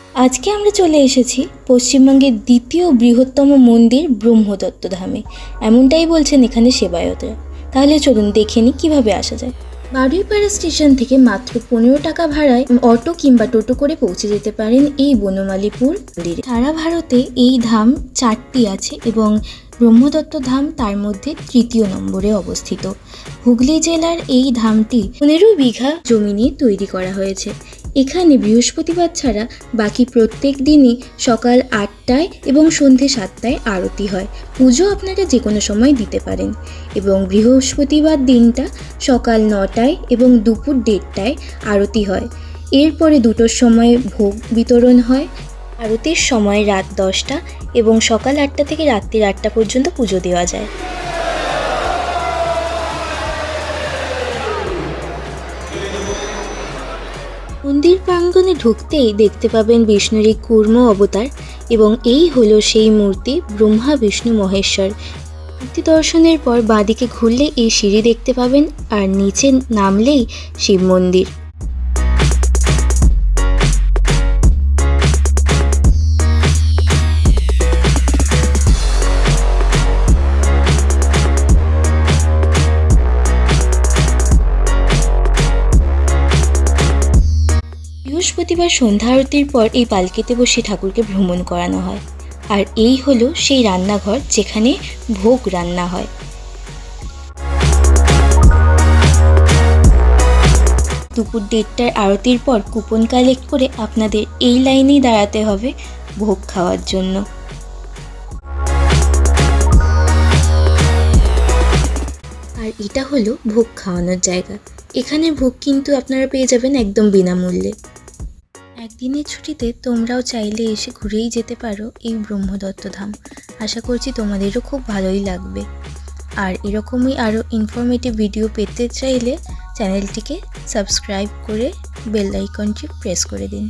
আজকে আমরা চলে এসেছি পশ্চিমবঙ্গের দ্বিতীয় বৃহত্তম মন্দির ব্রহ্মদত্ত ধামে। এমনটাই বলছেন এখানে সেবায়তরা। তাহলে চলুন দেখে নিই কীভাবে আসা যায়। বারুইপাড়া স্টেশন থেকে মাত্র 15 টাকা ভাড়ায় অটো কিংবা টোটো করে পৌঁছে যেতে পারেন এই বনমালীপুর মন্দিরে। সারা ভারতে এই ধাম 4টি আছে এবং ব্রহ্মদত্ত ধাম তার মধ্যে 3য় নম্বরে অবস্থিত। হুগলি জেলার এই ধামটি 15 বিঘা জমি নিয়ে তৈরি করা হয়েছে। এখানে বৃহস্পতিবার ছাড়া বাকি প্রত্যেক দিনই সকাল 8টায় এবং সন্ধে 7টায় আরতি হয়। পুজো আপনারা যে কোনো সময় দিতে পারেন এবং বৃহস্পতিবার দিনটা সকাল 9টায় এবং দুপুর 1:30টায় আরতি হয়। এরপরে 2টোর সময় ভোগ বিতরণ হয়। আরতির সময় রাত 10টা এবং সকাল 8টা থেকে রাত্রি 8টা পর্যন্ত পুজো দেওয়া যায়। মন্দির প্রাঙ্গণে ঢুকতেই দেখতে পাবেন বিষ্ণুর এই কূর্ম অবতার এবং এই হলো সেই মূর্তি ব্রহ্মা বিষ্ণু মহেশ্বর। মূর্তি দর্শনের পর বাঁদিকে ঘুরলে এই সিঁড়ি দেখতে পাবেন আর নিচে নামলেই শিব মন্দির। বৃহস্পতিবার সন্ধ্যা আরতির পর এই পালকিতে বসে ঠাকুরকে ভ্রমণ করানো হয়। আর এই হলো সেই রান্নাঘর যেখানে ভোগ রান্না হয়। দুপুর 1:30টার আরতির পর কুপন কালেক্ট করে আপনাদের এই লাইনেই দাঁড়াতে হবে ভোগ খাওয়ার জন্য। আর এটা হলো ভোগ খাওয়ানোর জায়গা। এখানে ভোগ কিন্তু আপনারা পেয়ে যাবেন একদম বিনামূল্যে। একদিনের ছুটিতে তোমরাও চাইলে এসে ঘুরেই যেতে পারো এই ব্রহ্মদত্ত ধাম। আশা করছি তোমাদেরও খুব ভালোই লাগবে। আর এরকমই আরও ইনফরমেটিভ ভিডিও পেতে চাইলে চ্যানেলটিকে সাবস্ক্রাইব করে বেল আইকনটি প্রেস করে দিন।